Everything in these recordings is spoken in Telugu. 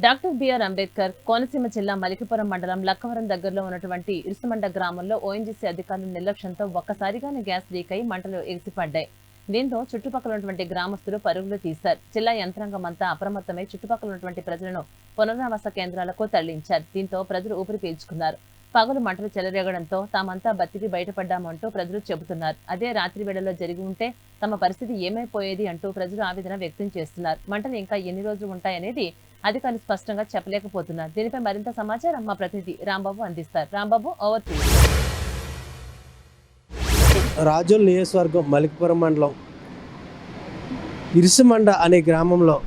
డాక్టర్ బిఆర్ అంబేద్కర్ కోనసీమ జిల్లా మలికిపురం మండలం లక్కవరం దగ్గరలో ఉన్నటువంటి ఇరుసుమండ గ్రామంలో ఓఎన్జీసీ అధికారుల నిర్లక్ష్యంతో ఒక్కసారిగానే గ్యాస్ లీక్ అయి మంటలు ఎగిసిపడ్డాయి. దీంతో చుట్టుపక్కల ఉన్నటువంటి గ్రామస్తులు పరుగులు తీశారు. జిల్లా యంత్రాంగం అంతా అప్రమత్తమై చుట్టుపక్కల ఉన్నటువంటి ప్రజలను పునరావాస కేంద్రాలకు తరలించారు. దీంతో ప్రజలు ఊపిరి పీల్చుకున్నారు. పగలు మంటలు చెలరేగడంతో తామంతా బతికి బయటపడ్డామంటూ ప్రజలు చెబుతున్నారు. అదే రాత్రి వేళల్లో జరిగి ఉంటే తమ పరిస్థితి ఏమైపోయేది అంటూ ప్రజలు ఆవేదన వ్యక్తం చేస్తున్నారు. మంటలు ఇంకా ఎన్ని రోజులు ఉంటాయనేది అధికారులు స్పష్టంగా చెప్పలేకపోతున్నారు. దీనిపై మరింత సమాచారం మా ప్రతినిధి రాంబాబు అందిస్తారు. Rambabu, over to you. Razole నియోజకవర్గం మలికిపురం మండలం ఇరుసుమండ అనే గ్రామంలో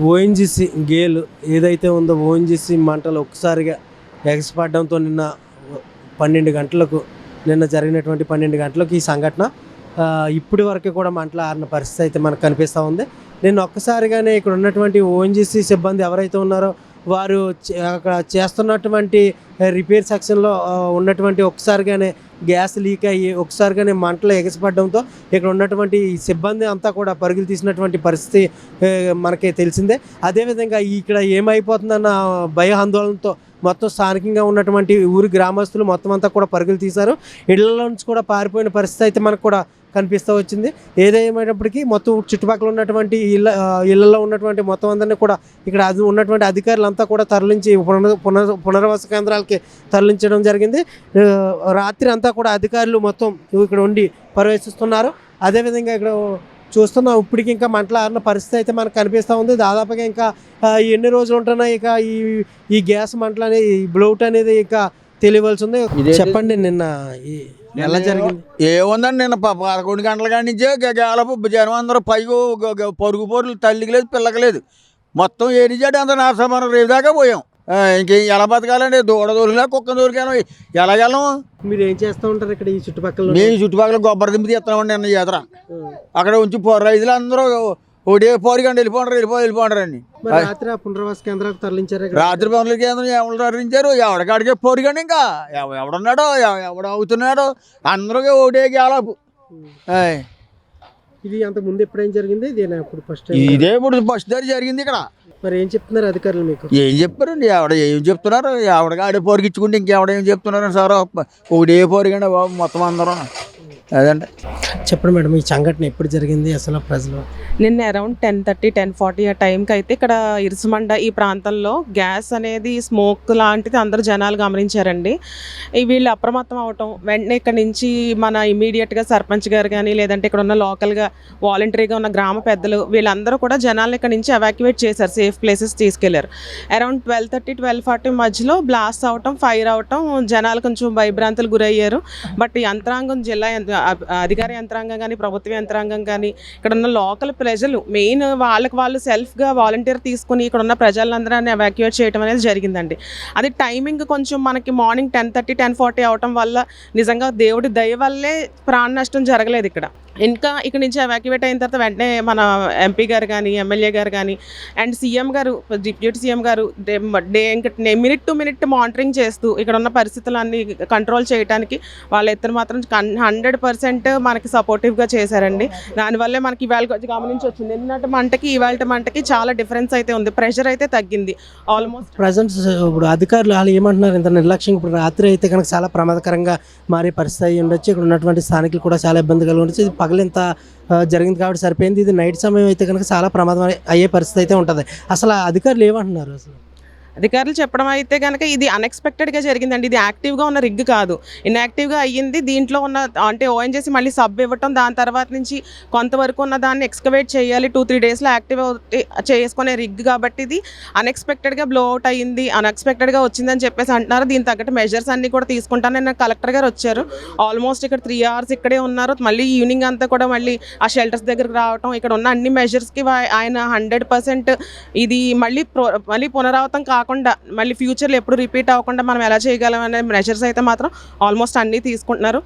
ఓఎన్జీసీ గేలు ఏదైతే ఉందో ఓఎన్జీసీ మంటలు ఒక్కసారిగా ఎగసిపడడంతో నిన్న 12 గంటలకు జరిగినటువంటి 12 గంటలకు ఈ సంఘటన ఇప్పటి వరకు కూడా మంటలు ఆరిన పరిస్థితి అయితే మనకు కనిపిస్తూ ఉంది. నేను ఒక్కసారిగానే ఇక్కడ ఉన్నటువంటి ఓఎన్జీసీ సిబ్బంది ఎవరైతే ఉన్నారో వారు అక్కడ చేస్తున్నటువంటి రిపేర్ సెక్షన్లో ఉన్నటువంటి ఒక్కసారిగానే గ్యాస్ లీక్ అయ్యి ఒకసారిగానే మంటలు ఎగసిపడడంతో ఇక్కడ ఉన్నటువంటి సిబ్బంది అంతా కూడా పరుగులు తీసినటువంటి పరిస్థితి మనకి తెలిసిందే. అదేవిధంగా ఇక్కడ ఏమైపోతుందన్న భయ ఆందోళనతో మొత్తం స్థానికంగా ఉన్నటువంటి ఊరి గ్రామస్తులు మొత్తం అంతా కూడా పరుగులు తీశారు. ఇళ్లలో నుంచి కూడా పారిపోయిన పరిస్థితి అయితే మనకు కూడా కనిపిస్తూ వచ్చింది. ఏదేమైనప్పటికీ మొత్తం చుట్టుపక్కల ఉన్నటువంటి ఇళ్లలో ఉన్నటువంటి మొత్తం అందరినీ కూడా ఇక్కడ ఉన్నటువంటి అధికారులంతా కూడా తరలించి పునరావాస కేంద్రాలకి తరలించడం జరిగింది. రాత్రి అంతా కూడా అధికారులు మొత్తం ఇక్కడ ఉండి పర్యవేక్షిస్తున్నారు. అదేవిధంగా ఇక్కడ చూస్తున్నాం ఇప్పటికి ఇంకా మంటలు ఆరిన పరిస్థితి అయితే మనకు కనిపిస్తూ ఉంది. దాదాపుగా ఇంకా ఎన్ని రోజులు ఉంటున్నాయి ఇక ఈ గ్యాస్ మంటలు అనేది బ్లౌట్ అనేది ఇంకా తెలియవలసి ఉంది. చెప్పండి, నిన్న ఎలా జరిగింది? ఏముందండి, నిన్న 11 గంటల కాడి నుంచే గాలపు జనం అందరూ పరుగు పొరులు తల్లికి లేదు పిల్లకి లేదు, మొత్తం ఏనిజాడు అంత నాశనం. రేపు దాకా పోయాం. ఇంక ఎలా బతకాలండి? దూడ దొరికినా కుక్క దొరికాను ఎలాగెళ్ళం? మీరు ఏం చేస్తూ ఉంటారు ఇక్కడ ఈ చుట్టుపక్కల? మేము చుట్టుపక్కల కొబ్బరి దింపి తీస్తున్నామండి. నిన్న జాతర అక్కడ ఉంచి రైతులు అందరూ ఒకటే పోరికండి వెళ్ళిపోండ్రు అండి. రాత్రి పునరావాస కేంద్రాలకు తరలించారు. రాత్రి పనుల కేంద్రం ఎవరు తరలించారు? ఎవడికాడికే పోరికండి. ఇంకా ఎవడున్నాడో ఎవడు అవుతున్నాడో అందరూ ఒకటే గ్యాలపు. ఇది అంత ముందు ఎప్పుడైనా జరిగింది? ఇదే ఇప్పుడు ఫస్ట్ దారి జరిగింది ఇక్కడ. మరి ఏం చెప్తున్నారు అధికారులు మీకు? ఏం చెప్పారండి? ఏం చెప్తున్నారు? ఎవడికాడే పోరికిచ్చుకుంటే ఇంకెవడేం చెప్తున్నారు సార్? ఒకటే పోరికండి బాబు మొత్తం అందరూ. అదండి. చెప్పండి మేడం, ఈ సంఘటన ఎప్పుడు జరిగింది? అసలు ప్రజలు నిన్న అరౌండ్ 10:30, 10:40 ఆ టైంకి అయితే ఇక్కడ ఇరుసుమండ ఈ ప్రాంతంలో గ్యాస్ అనేది స్మోక్ లాంటిది అందరూ జనాలు గమనించారండి. వీళ్ళు అప్రమత్తం అవటం వెంటనే ఇక్కడ నుంచి మన ఇమీడియట్గా సర్పంచ్ గారు కానీ లేదంటే ఇక్కడ ఉన్న లోకల్గా వాలంటరీగా ఉన్న గ్రామ పెద్దలు వీళ్ళందరూ కూడా జనాలను ఇక్కడ నుంచి ఎవాక్యువేట్ చేశారు, సేఫ్ ప్లేసెస్ తీసుకెళ్లారు. అరౌండ్ 12:30, 12:40 మధ్యలో బ్లాస్ట్ అవటం, ఫైర్ అవటం, జనాలు కొంచెం భయభ్రాంతులు గురయ్యారు. బట్ యంత్రాంగం, జిల్లా అధికార యంత్రాంగం కానీ ప్రభుత్వ యంత్రాంగం కానీ ఇక్కడ ఉన్న లోకల్ ప్రజలు మెయిన్ వాళ్ళు సెల్ఫ్గా వాలంటీర్ తీసుకుని ఇక్కడ ఉన్న ప్రజలందరినీ ఎవాక్యుయేట్ చేయడం అనేది జరిగిందండి. అది టైమింగ్ కొంచెం మనకి మార్నింగ్ 10:30, 10:40 అవటం వల్ల నిజంగా దేవుడి దయ వల్లే ప్రాణ నష్టం జరగలేదు ఇక్కడ. ఇంకా ఇక్కడ నుంచి ఎవాక్యువేట్ అయిన తర్వాత వెంటనే మన ఎంపీ గారు కానీ ఎమ్మెల్యే గారు కానీ అండ్ సీఎం గారు, డిప్యూటీ సీఎం గారు మినిట్ టు మినిట్ మానిటరింగ్ చేస్తూ ఇక్కడ ఉన్న పరిస్థితులన్నీ కంట్రోల్ చేయడానికి వాళ్ళ ఎత్తున మాత్రం 100% మనకి సపోర్టివ్గా చేశారండి. దానివల్లే మనకి ఇవాళ గమనించి వచ్చింది. నిన్నటి మంటకి ఇవాళ మంటకి చాలా డిఫరెన్స్ అయితే ఉంది. ప్రెషర్ అయితే తగ్గింది ఆల్మోస్ట్. ప్రజెంట్ ఇప్పుడు అధికారులు వాళ్ళు ఏమంటున్నారు? ఇంత నిర్లక్ష్యం ఇప్పుడు రాత్రి అయితే కనుక చాలా ప్రమాదకరంగా మారే పరిస్థితి అయ్యి ఉండొచ్చు. ఇక్కడ ఉన్నటువంటి స్థానికులు కూడా చాలా ఇబ్బంది కలిగి ఉండొచ్చు. పగలింత జరిగింది కాబట్టి సరిపోయింది. ఇది నైట్ సమయం అయితే కనుక చాలా ప్రమాదం అయ్యే పరిస్థితి అయితే ఉంటుంది. అసలు అధికారులు ఏమంటున్నారు? అసలు అధికారులు చెప్పడం అయితే కనుక ఇది అన్ఎక్స్పెక్టెడ్గా జరిగిందండి. ఇది యాక్టివ్గా ఉన్న రిగ్ కాదు, ఇన్యాక్టివ్గా అయ్యింది. దీంట్లో ఉన్న అంటే ఓఎన్జీసీ మళ్ళీ సబ్ ఇవ్వటం, దాని తర్వాత నుంచి కొంతవరకు ఉన్న దాన్ని ఎక్స్కవేట్ చేయాలి, 2-3 డేస్లో యాక్టివ్ చేసుకునే రిగ్ కాబట్టి ఇది అన్ఎక్స్పెక్టెడ్గా బ్లో అవుట్ అయ్యింది, అన్ఎక్స్పెక్టెడ్గా వచ్చిందని చెప్పేసి అంటున్నారు. దీని తగ్గట్టు మెజర్స్ అన్నీ కూడా తీసుకుంటాను. నిన్న కలెక్టర్ గారు వచ్చారు. ఆల్మోస్ట్ ఇక్కడ 3 hours ఇక్కడే ఉన్నారు. మళ్ళీ ఈవినింగ్ అంతా కూడా మళ్ళీ ఆ షెల్టర్స్ దగ్గరకు రావటం, ఇక్కడ ఉన్న అన్ని మెజర్స్కి ఆయన 100% ఇది మళ్ళీ పునరావృతం కాకుండా మళ్ళీ ఫ్యూచర్లో ఎప్పుడు రిపీట్ అవ్వకుండా మనం ఎలా చేయగలం అనే మెజర్స్ అయితే మాత్రం ఆల్మోస్ట్ అన్నీ తీసుకుంటున్నారు.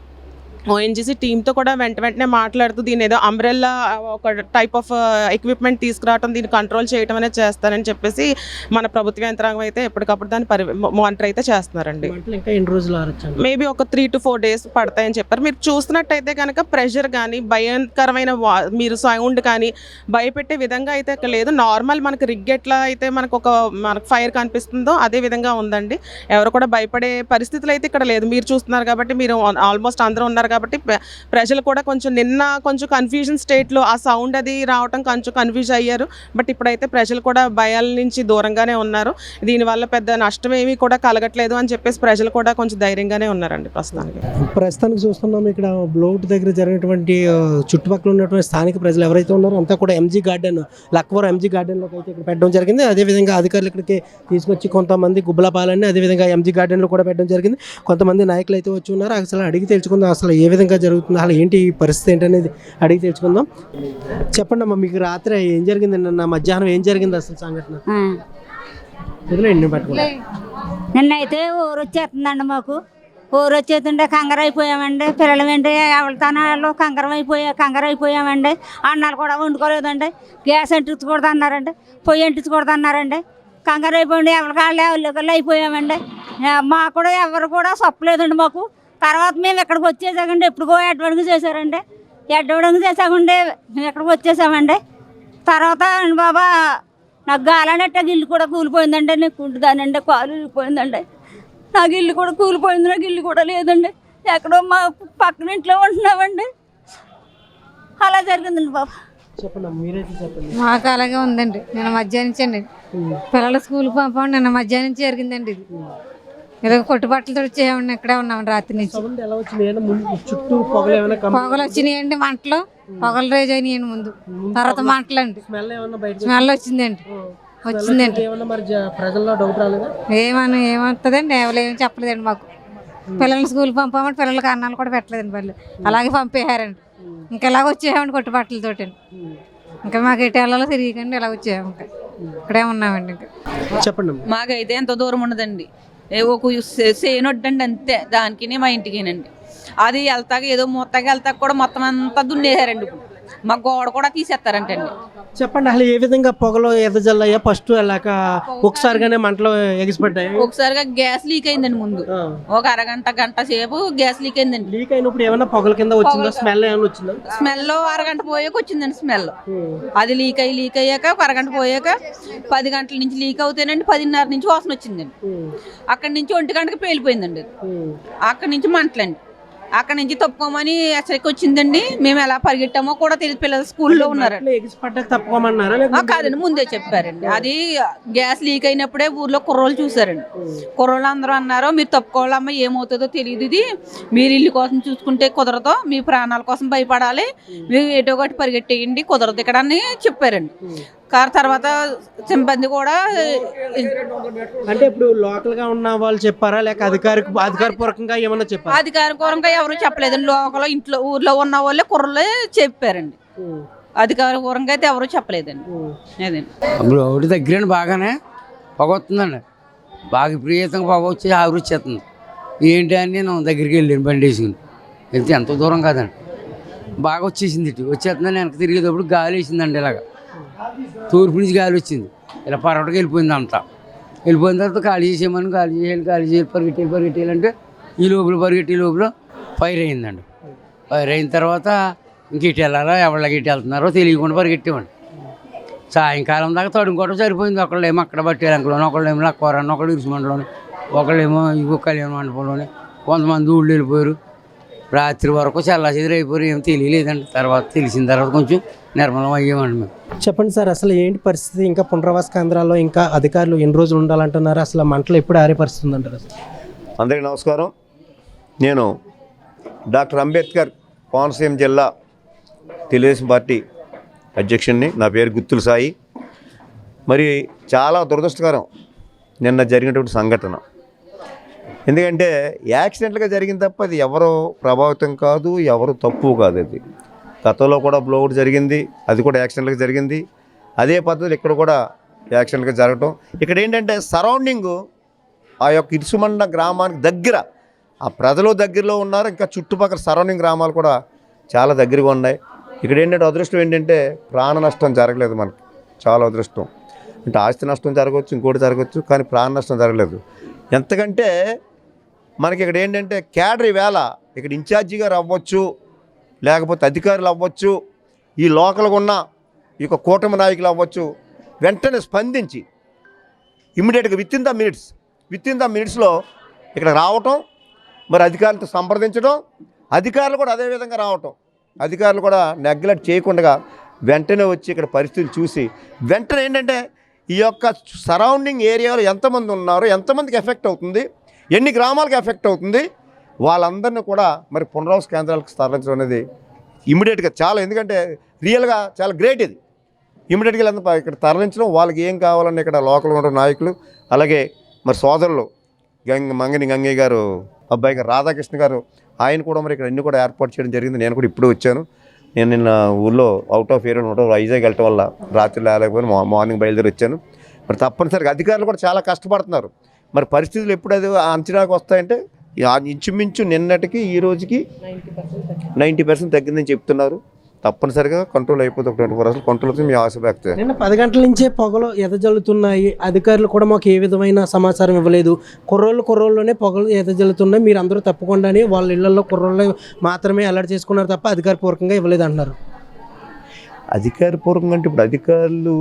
ఓఎన్జీసీ టీంతో కూడా వెంటనే మాట్లాడుతూ దీని ఏదో అంబ్రెల్లా ఒక టైప్ ఆఫ్ ఎక్విప్మెంట్ తీసుకురావడం, దీన్ని కంట్రోల్ చేయడం అనేది చేస్తారని చెప్పేసి మన ప్రభుత్వ యంత్రాంగం అయితే ఎప్పటికప్పుడు దాన్ని మానిటర్ అయితే చేస్తున్నారండి. ఇంకా ఎన్ని రోజులు ఆరొచ్చు? మేబీ ఒక 3 to 4 days పడతాయని చెప్పారు. మీరు చూస్తున్నట్టయితే కనుక ప్రెషర్ కానీ భయంకరమైన మీరు సౌండ్ కానీ భయపెట్టే విధంగా అయితే ఇక్కడ లేదు. నార్మల్ మనకి రిగ్ ఎట్లా అయితే మనకు ఫైర్ కనిపిస్తుందో అదే విధంగా ఉందండి. ఎవరు కూడా భయపడే పరిస్థితులు అయితే ఇక్కడ లేదు. మీరు చూస్తున్నారు కాబట్టి, మీరు ఆల్మోస్ట్ అందరూ ఉన్నారు కాబట్టి ప్రజలు కూడా నిన్న కొంచెం కన్ఫ్యూజన్ స్టేట్లో ఆ సౌండ్ అది రావటం కొంచెం కన్ఫ్యూజ్ అయ్యారు. బట్ ఇప్పుడైతే ప్రజలు కూడా భయాల నుంచి దూరంగానే ఉన్నారు. దీనివల్ల పెద్ద నష్టం ఏమీ కూడా కలగట్లేదు అని చెప్పేసి ప్రజలు కూడా కొంచెం ధైర్యంగానే ఉన్నారండి ప్రస్తుతానికి చూస్తున్నాం ఇక్కడ బ్లౌట్ దగ్గర జరిగినటువంటి చుట్టుపక్కల ఉన్నటువంటి స్థానిక ప్రజలు ఎవరైతే ఉన్నారో అంతా కూడా ఎంజీ గార్డెన్, లక్వరం ఎంజీ గార్డెన్లోకి అయితే ఇక్కడ పెట్టడం జరిగింది. అదేవిధంగా అధికారులు ఇక్కడికి తీసుకొచ్చి కొంతమంది గుబ్బలపాలని అదేవిధంగా ఎంజీ గార్డెన్లో కూడా పెట్టడం జరిగింది. కొంతమంది నాయకులు అయితే వచ్చి ఉన్నారు. అసలు అడిగి తెలుసుకుందాం అసలు ఏ విధంగా జరుగుతుంది, అసలు ఏంటి పరిస్థితి ఏంటనేది అడిగి తెలుసుకుందాం. చెప్పండి అమ్మా, మీకు రాత్రి ఏం జరిగింది, నిన్న మధ్యాహ్నం ఏం జరిగింది అసలు సంఘటన? నిన్నైతే ఊరు వచ్చేస్తుందండి. మాకు ఊరు వచ్చేస్తుంటే కంగారు అయిపోయామండి. పిల్లలు వెంటే ఎవరితనాలు కంగారు అయిపోయామండి. అన్నాలు కూడా వండుకోలేదండి. గ్యాస్ అంటించకూడదు అన్నారండి, పొయ్యి అంటించకూడదు అన్నారండి. కంగారు అయిపోయింది. ఎవరికాళ్ళు అయిపోయామండి. మాకు కూడా ఎవరు కూడా చెప్పలేదండి మాకు. తర్వాత మేము ఎక్కడికి వచ్చేసామండి. ఎప్పుడుకో అడ్వాన్స్ చేశారండి. అడ్వాన్స్ చేసామండి మేము ఎక్కడికి వచ్చేసామండి. తర్వాత బాబా నాకు గాలనట్టు ఇల్లు కూడా కూలిపోయిందండి. నేను కుంటుదానండి, కాలు ఇరిగిపోయిందండి. నాకు ఇల్లు కూడా కూలిపోయింది. నాకు ఇల్లు కూడా లేదండి. ఎక్కడో మా పక్కన ఇంట్లో ఉంటున్నామండి. అలా జరిగిందండి బాబా. మాకు అలాగే ఉందండి. నిన్న మధ్యాహ్నం నుంచి అండి పిల్లల స్కూల్కి పంపండి. నిన్న మధ్యాహ్నం నుంచి జరిగిందండి ఇది. ఇలా కొట్టుబట్టలతో వచ్చేయండి. ఇక్కడే ఉన్నామండి రాత్రి నుంచి. పొగలు వచ్చినాయండి, మంటలు పొగలు రేజ్ అయినాయండి. ముందు తర్వాత మంటలు అండి, స్మెల్ వచ్చిందండి. ఏమవుతుందండి, ఏం చెప్పలేదండి మాకు. పిల్లల్ని స్కూల్కి పంపామంటే పిల్లలకి అన్నాలు కూడా పెట్టలేదండి వాళ్ళు. అలాగే పంపేశారండి. ఇంకా ఇలాగ వచ్చేసామండి కొట్టుబట్టలతోటి. ఇంకా మాకు ఎటు వెళ్ళాలో తిరిగికండి ఇలా వచ్చేసాము. ఇంకా ఇక్కడే ఉన్నామండి. ఇంకా చెప్పండి. మాకైతే ఎంత దూరం ఉండదండి, ఒక సేనొడ్డండి అంతే. దానికి మా ఇంటికేనండి. అది వెళ్తాక ఏదో మూతకి వెళ్తాక కూడా మొత్తం అంతా దున్నేసారండి. మా గోడ కూడా తీసేస్తారంటండి. చెప్పండి అసలు ఏ విధంగా పొగలో ఎదజల్లయ్యా? ఫస్ట్ వెళ్ళాక ఒకసారిగానే మంటలు ఎగిసిపడ్డాయి. ఒకసారిగా గ్యాస్ లీక్ అయిందండి. ముందు ఒక గంట సేపు గ్యాస్ లీక్ అయిందండి. లీక్ అయినప్పుడు ఏమన్నా పొగల కింద వచ్చిందా? స్మెల్ ఏమైనా వచ్చిందా? స్మెల్ అరగంట పోయాక వచ్చిందండి స్మెల్. అది లీక్ అయ్యాక ఒక అరగంట పోయాక 10 గంటల నుంచి లీక్ అవుతానండి. 10:30 నుంచి వాసన వచ్చిందండి. అక్కడి నుంచి 1 గంటకి పేలిపోయిందండి. అక్కడి నుంచి మంటలండి. అక్కడ నుంచి తప్పుకోమని హెచ్చరిక వచ్చిందండి. మేము ఎలా పరిగెట్టామో కూడా తెలియదు. పిల్లలు స్కూల్లో ఉన్నారండి. కాదండి, ముందే చెప్పారండి. అది గ్యాస్ లీక్ అయినప్పుడే ఊర్లో కుర్రోళ్ళు చూసారండి. కుర్రోళ్ళు అందరూ అన్నారు, మీరు తప్పుకోవాలమ్మా, ఏమవుతుందో తెలియదు, ఇది మీరు ఇల్లు కోసం చూసుకుంటే కుదరదు, మీ ప్రాణాల కోసం భయపడాలి, మీరు ఏటో ఒకటి పరిగెట్టేయండి, కుదరదు ఇక్కడ అని చెప్పారండి. తర్వాత సిబ్బంది కూడా అంటే ఇప్పుడు లోకల్ గా ఉన్న వాళ్ళు చెప్పారా లేక అధికారపూర్వకంగా ఏమన్నా చెప్పారా? అధికారపూర్వకంగా ఎవరు చెప్పలేదండి. లోకల్ ఇంట్లో ఊర్లో ఉన్న వాళ్ళే కుర్రలే చెప్పారండి. అధికారపూర్వకంగా అయితే ఎవరు చెప్పలేదండి. అదండి ఒకటి దగ్గర బాగానే పొగ వస్తుందండి. బాగా విపరీతంగా పొగ వచ్చి ఆవిరి వచ్చేస్తుంది. ఏంటి అని నేను దగ్గరికి వెళ్ళాను బండి వేసుకుని. వెళ్తే ఎంత దూరం కాదండి, బాగా వచ్చేసింది. ఇటు వచ్చేస్తుందని వెనక్కి తిరిగేటప్పుడు గాలి వేసిందండి. ఇలాగ తూర్పు నుంచి గాలి వచ్చింది. ఇలా పరవటకి వెళ్ళిపోయింది అంతా. వెళ్ళిపోయిన తర్వాత ఖాళీ చేసేయమని ఖాళీ చేయాలి పరిగెట్టాలంటే ఈ లోపల ఫైర్ అయిందండి. ఫైర్ అయిన తర్వాత ఇంక ఇటు వెళ్ళాలా, ఎవరికి ఇటు వెళ్తున్నారో తెలియకుండా పరిగెట్టేవాడి. సాయంకాలం దాకా తడుముకోవడం సరిపోయింది. ఒకళ్ళేమో అక్కడ బట్టేలంకలోని, ఒకళ్ళేమో లక్కవరాన్ని, ఒకళ్ళు ఇరుసుమండలోని, ఒకళ్ళేమో ఇంకో కళ్యాణ మండపంలోని, కొంతమంది ఊళ్ళు వెళ్ళిపోయారు. రాత్రి వరకు చల్లాచెదిరి అయిపోయారు. ఏం తెలియలేదండి. తర్వాత తెలిసిన తర్వాత కొంచెం నిర్మలం అయ్యామండి మేము. చెప్పండి సార్, అసలు ఏంటి పరిస్థితి? ఇంకా పునరావాస కేంద్రాల్లో ఇంకా అధికారులు ఎన్ని రోజులు ఉండాలంటున్నారు? అసలు మంటలు ఎప్పుడు ఆరే పరిస్థితి అంటారు? అందరికీ నమస్కారం. నేను డాక్టర్ అంబేద్కర్ కోనసీమ జిల్లా తెలుగుదేశం పార్టీ అధ్యక్షుడిని. నా పేరు గుత్తుల సాయి. మరి చాలా దురదృష్టకరం నిన్న జరిగినటువంటి సంఘటన. ఎందుకంటే యాక్సిడెంట్గా జరిగింది తప్ప అది ఎవరో ప్రభావితం కాదు, ఎవరు తప్పు కాదు. అది గతంలో కూడా బ్లోఅవుట్ జరిగింది, అది కూడా యాక్సిడెంట్గా జరిగింది. అదే పద్ధతిలో ఇక్కడ కూడా యాక్సిడెంట్గా జరగటం. ఇక్కడ ఏంటంటే సరౌండింగు ఆ యొక్క ఇరుసుమండ గ్రామానికి దగ్గర ఆ ప్రజలు దగ్గరలో ఉన్నారు, ఇంకా చుట్టుపక్కల సరౌండింగ్ గ్రామాలు కూడా చాలా దగ్గరగా ఉన్నాయి. ఇక్కడ ఏంటంటే అదృష్టం ఏంటంటే ప్రాణ నష్టం జరగలేదు మనకి, చాలా అదృష్టం. అంటే ఆస్తి నష్టం జరగవచ్చు, ఇంకోటి జరగవచ్చు, కానీ ప్రాణ నష్టం జరగలేదు. ఎంతకంటే మనకి ఇక్కడ ఏంటంటే క్యాడర్ ఈవేళ ఇక్కడ ఇన్ఛార్జి గారు అవ్వచ్చు, లేకపోతే అధికారులు అవ్వచ్చు, ఈ లోకల్గా ఉన్న ఈ యొక్క కూటమి నాయకులు అవ్వచ్చు, వెంటనే స్పందించి ఇమ్మీడియట్గా విత్ ఇన్ ద మినిట్స్లో ఇక్కడ రావటం, మరి అధికారులతో సంప్రదించడం, అధికారులు కూడా అదేవిధంగా రావటం, అధికారులు కూడా నెగ్లెక్ట్ చేయకుండా వెంటనే వచ్చి ఇక్కడ పరిస్థితులు చూసి వెంటనే ఏంటంటే ఈ యొక్క సరౌండింగ్ ఏరియాలో ఎంతమంది ఉన్నారు, ఎంతమందికి ఎఫెక్ట్ అవుతుంది, ఎన్ని గ్రామాలకు ఎఫెక్ట్ అవుతుంది, వాళ్ళందరినీ కూడా మరి పునరావాస కేంద్రాలకు తరలించడం అనేది ఇమ్మీడియట్గా చాలా, ఎందుకంటే రియల్గా చాలా గ్రేట్ ఇది. ఇమ్మీడియట్గా ఇక్కడ తరలించడం, వాళ్ళకి ఏం కావాలని ఇక్కడ లోకల్ ఉన్న నాయకులు, అలాగే మరి సోదరులు మంగని గంగయ్య గారు అబ్బాయి గారు రాధాకృష్ణ గారు, ఆయన కూడా మరి ఇక్కడ అన్ని కూడా ఏర్పాటు చేయడం జరిగింది. నేను కూడా ఇప్పుడు వచ్చాను. నేను నిన్న ఊళ్ళో అవుట్ ఆఫ్ ఏరియా ఉండడం, వైజాగ్ వెళ్ళటం వల్ల రాత్రి లేకపోయినా మార్నింగ్ బయలుదేరి వచ్చాను. మరి తప్పనిసరిగా అధికారులు కూడా చాలా కష్టపడుతున్నారు. మరి పరిస్థితులు ఎప్పుడు అది అంచనాకు వస్తాయంటే ఇంచుమించు నిన్నటికి ఈ రోజుకి 90% తగ్గిందని చెప్తున్నారు. తప్పనిసరిగా కంట్రోల్ అయిపోతుంది. ఒక 24 కంట్రోల్ అవుతుంది. మీ ఆశ వ్యక్తం. నిన్న 10 గంటల నుంచే పొగలు ఎదజల్లుతున్నాయి. అధికారులు కూడా మాకు ఏ విధమైన సమాచారం ఇవ్వలేదు. కుర్రోళ్ళలోనే పొగలు ఎదజల్లుతున్నాయి, మీరు అందరూ తప్పకుండానే వాళ్ళ ఇళ్లలో కుర్రోళ్ళు మాత్రమే అలర్ట్ చేసుకున్నారు తప్ప అధికారపూర్వకంగా ఇవ్వలేదు అంటున్నారు. అధికారపూర్వకంగా అంటే ఇప్పుడు అధికారులు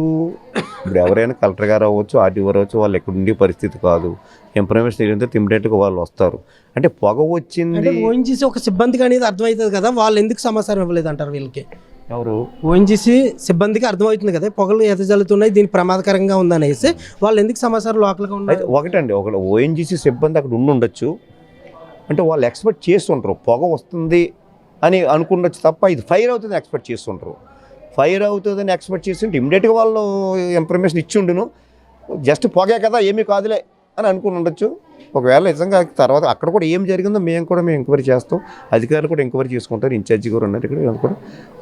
ఇప్పుడు ఎవరైనా కలెక్టర్ గారు అవ్వచ్చు, ఆర్డీఓ అవ్వచ్చు, వాళ్ళు ఎక్కడ ఉండే పరిస్థితి కాదు. ఇన్ఫర్మేషన్ తెలియడంతో ఇమ్మీడియట్గా వాళ్ళు వస్తారు. అంటే పొగ వచ్చింది ఓఎన్జీసీ ఒక సిబ్బందికి అనేది అర్థమవుతుంది కదా, వాళ్ళు ఎందుకు సమాచారం ఇవ్వలేదు అంటారు వీళ్ళకి? ఎవరు? ఓఎన్జీసీ సిబ్బందికి అర్థమవుతుంది కదా పొగలు ఎదజల్లుతున్నాయి, దీని ప్రమాదకరంగా ఉందనేసి వాళ్ళు ఎందుకు సమాచారం లోకల్గా ఉన్నారు? ఒకటండి, ఒక ఓఎన్జీసీ సిబ్బంది అక్కడ ఉండొచ్చు, అంటే వాళ్ళు ఎక్స్పెక్ట్ చేస్తుంటారు పొగ వస్తుంది అని అనుకుండొచ్చు తప్ప ఇది ఫైర్ అవుతుంది ఎక్స్పెక్ట్ చేస్తుంటారు. ఫైర్ అవుతుందని ఎక్స్పెక్ట్ చేస్తుంటే ఇమ్మీడియట్గా వాళ్ళు ఇన్ఫర్మేషన్ ఇచ్చి ఉండును, జస్ట్ పొగే కదా ఏమీ కాదులే అని అనుకుని ఉండొచ్చు. ఒకవేళ నిజంగా తర్వాత అక్కడ కూడా ఏం జరిగిందో మేము ఎంక్వైరీ చేస్తాం. అధికారులు కూడా ఎంక్వైరీ చేసుకుంటారు. ఇన్ఛార్జి కూడా ఉన్నారు ఇక్కడ, మేము కూడా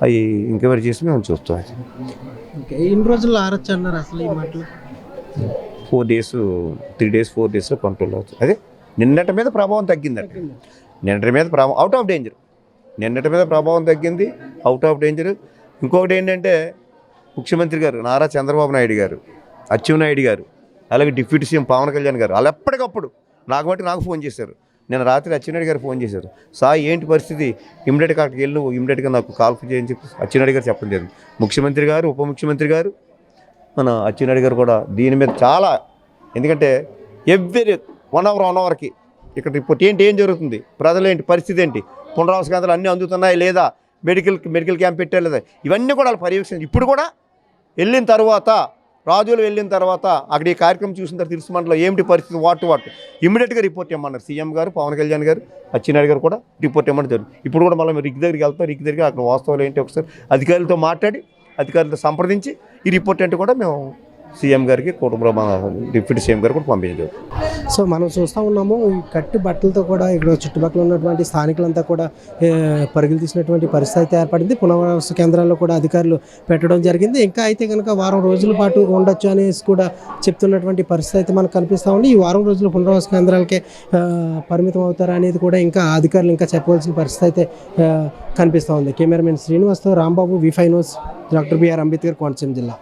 అవి ఎంక్వైరీ చేసి మేము చూస్తాం. ఎన్ని రోజుల్లో ఆరొచ్చు అన్నారు అసలు ఈ మాటలు? 4 days 3 days 4 daysలో కంట్రోల్ అవుతుంది. అదే నిన్నటి మీద ప్రభావం తగ్గిందండి. నిన్నటి మీద ప్రభావం అవుట్ ఆఫ్ డేంజర్, నిన్నటి మీద ప్రభావం తగ్గింది, అవుట్ ఆఫ్ డేంజర్. ఇంకొకటి ఏంటంటే ముఖ్యమంత్రి గారు నారా చంద్రబాబు నాయుడు గారు, అచ్చెన్నాయుడు గారు, అలాగే డిప్యూటీ సీఎం పవన్ కళ్యాణ్ గారు వాళ్ళు ఎప్పటికప్పుడు నాకు ఫోన్ చేశారు. నేను రాత్రి అచ్చెన్నాయుడు గారు ఫోన్ చేశారు, సాయి ఏంటి పరిస్థితి, ఇమ్మీడియట్గా అక్కడికి వెళ్ళి ఇమ్మీడియట్గా నాకు కాల్ చేయని చెప్పి అచ్చెన్నాయుడు గారు చెప్పడం జరిగింది. ముఖ్యమంత్రి గారు, ఉప ముఖ్యమంత్రి గారు, మన అచ్చెన్నాయుడు గారు కూడా దీని మీద చాలా, ఎందుకంటే ఎవ్రీ 1 hourకి ఇక్కడ రిపోర్ట్ ఏం జరుగుతుంది, ప్రజలేంటి పరిస్థితి ఏంటి, పునరావాస కేంద్రాలు అన్నీ అందుతున్నాయి లేదా, మెడికల్ క్యాంప్ పెట్టారు లేదా, ఇవన్నీ కూడా వాళ్ళు పర్యవేక్షణ. ఇప్పుడు కూడా వెళ్ళిన తర్వాత రాజులు వెళ్ళిన తర్వాత అక్కడ ఈ కార్యక్రమం చూసిన తర్వాత ఇరుసుమండలో ఏమిటి పరిస్థితి వాట్ ఇమ్మీడియట్గా రిపోర్ట్ ఇవ్వమన్నారు. సీఎం గారు, పవన్ కళ్యాణ్ గారు, అచ్చెన్నాయుడు గారు కూడా రిపోర్ట్ ఇవ్వమని జరుగుతుంది. ఇప్పుడు కూడా మళ్ళీ రిక్ దగ్గరికి వెళ్తాం, రిక్ దగ్గర అక్కడ వాస్తవాలు ఏంటి ఒకసారి అధికారులతో మాట్లాడి అధికారులతో సంప్రదించి ఈ రిపోర్ట్ ఏంటి కూడా మేము సీఎం గారికి డిప్యూటీ సీఎం గారు కూడా పంపించారు. సో మనం చూస్తూ ఉన్నాము ఈ కట్టి బట్టలతో కూడా ఇక్కడ చుట్టుపక్కల ఉన్నటువంటి స్థానికులంతా కూడా పరుగులు తీసినటువంటి పరిస్థితి అయితే ఏర్పడింది. పునరావాస కేంద్రాల్లో కూడా అధికారులు పెట్టడం జరిగింది. ఇంకా అయితే కనుక వారం రోజుల పాటు ఉండొచ్చు అనేసి కూడా చెప్తున్నటువంటి పరిస్థితి అయితే మనకు కనిపిస్తూ ఉంది. ఈ వారం రోజులు పునరావాస కేంద్రాలకే పరిమితం అవుతారా అనేది కూడా ఇంకా అధికారులు ఇంకా చెప్పవలసిన పరిస్థితి అయితే కనిపిస్తూ ఉంది. Cameraman శ్రీనివాస్తో Rambabu, V5 news, doctor BR Ambedkar, Konaseema జిల్లా.